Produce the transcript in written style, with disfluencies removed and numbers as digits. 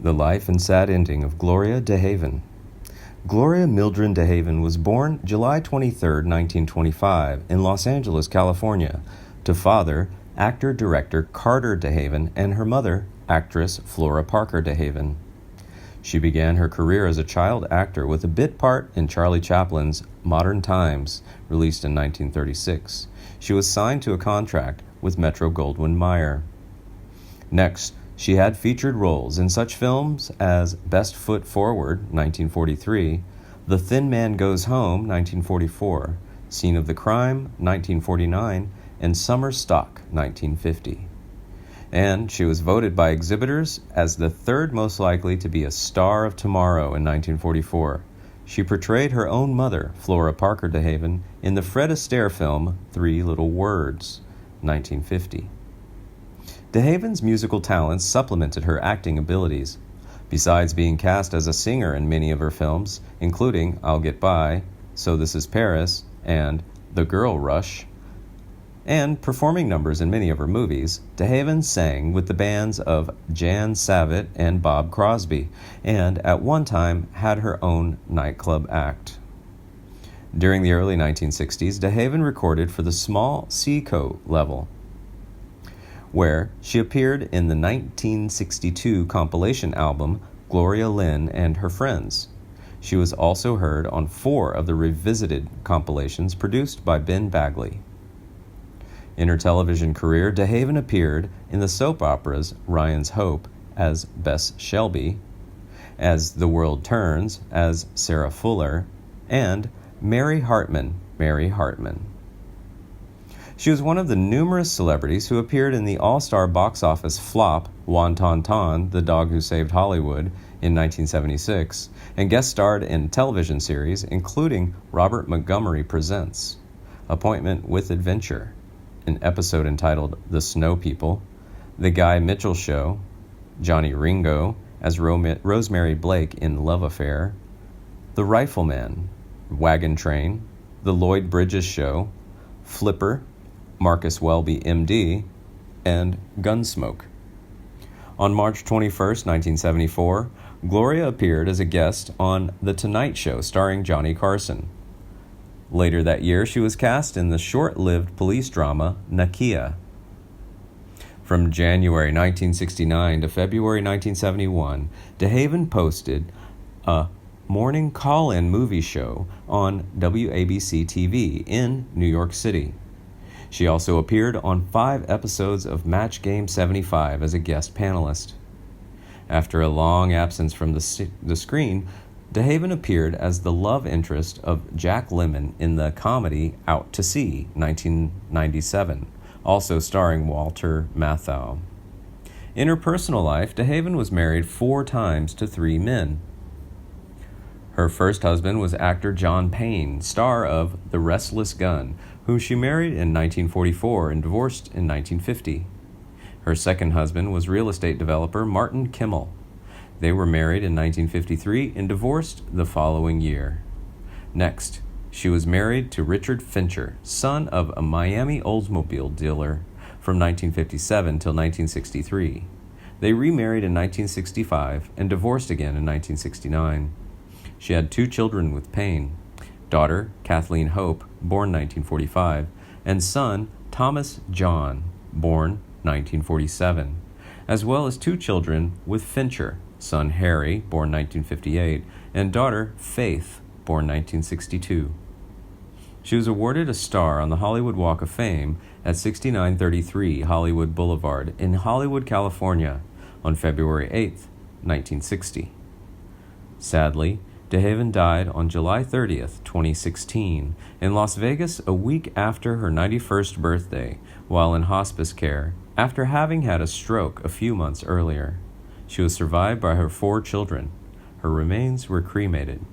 The life and sad ending of Gloria DeHaven. Gloria Mildred DeHaven was born July 23, 1925, in Los Angeles, California, to father, actor-director Carter DeHaven, and her mother, actress Flora Parker DeHaven. She began her career as a child actor with a bit part in Charlie Chaplin's Modern Times, released in 1936. She was signed to a contract with Metro-Goldwyn-Mayer. Next, she had featured roles in such films as Best Foot Forward, 1943, The Thin Man Goes Home, 1944, Scene of the Crime, 1949, and Summer Stock, 1950. And she was voted by exhibitors as the third most likely to be a star of tomorrow in 1944. She portrayed her own mother, Flora Parker DeHaven, in the Fred Astaire film Three Little Words, 1950. DeHaven's musical talents supplemented her acting abilities. Besides being cast as a singer in many of her films, including I'll Get By, So This Is Paris, and The Girl Rush, and performing numbers in many of her movies, DeHaven sang with the bands of Jan Savitt and Bob Crosby, and at one time had her own nightclub act. During the early 1960s, DeHaven recorded for the small Seacoast label, where she appeared in the 1962 compilation album Gloria Lynn and Her Friends. She was also heard on 4 of the revisited compilations produced by Ben Bagley. In her television career, DeHaven appeared in the soap operas Ryan's Hope as Bess Shelby, As the World Turns as Sarah Fuller, and Mary Hartman. She was one of the numerous celebrities who appeared in the all-star box office flop Wonton Ton, The Dog Who Saved Hollywood, in 1976, and guest starred in television series including Robert Montgomery Presents, Appointment with Adventure, an episode entitled The Snow People, The Guy Mitchell Show, Johnny Ringo as Rosemary Blake in Love Affair, The Rifleman, Wagon Train, The Lloyd Bridges Show, Flipper, Marcus Welby, MD, and Gunsmoke. On March 21, 1974, Gloria appeared as a guest on The Tonight Show starring Johnny Carson. Later that year, she was cast in the short-lived police drama Nakia. From January 1969 to February 1971, DeHaven posted a morning call-in movie show on WABC TV in New York City. She also appeared on 5 episodes of Match Game 75 as a guest panelist. After a long absence from the screen, DeHaven appeared as the love interest of Jack Lemmon in the comedy Out to Sea, 1997, also starring Walter Matthau. In her personal life, DeHaven was married 4 times to 3 men. Her first husband was actor John Payne, star of The Restless Gun, whom she married in 1944 and divorced in 1950. Her second husband was real estate developer Martin Kimmel. They were married in 1953 and divorced the following year. Next, she was married to Richard Fincher, son of a Miami Oldsmobile dealer, from 1957 till 1963. They remarried in 1965 and divorced again in 1969. She had 2 children with Payne, daughter Kathleen Hope, born 1945, and son Thomas John, born 1947, as well as 2 children with Fincher, son Harry, born 1958, and daughter Faith, born 1962. She was awarded a star on the Hollywood Walk of Fame at 6933 Hollywood Boulevard in Hollywood, California, on February 8, 1960. Sadly, DeHaven died on July 30th, 2016, in Las Vegas a week after her 91st birthday, while in hospice care, after having had a stroke a few months earlier. She was survived by her 4 children. Her remains were cremated.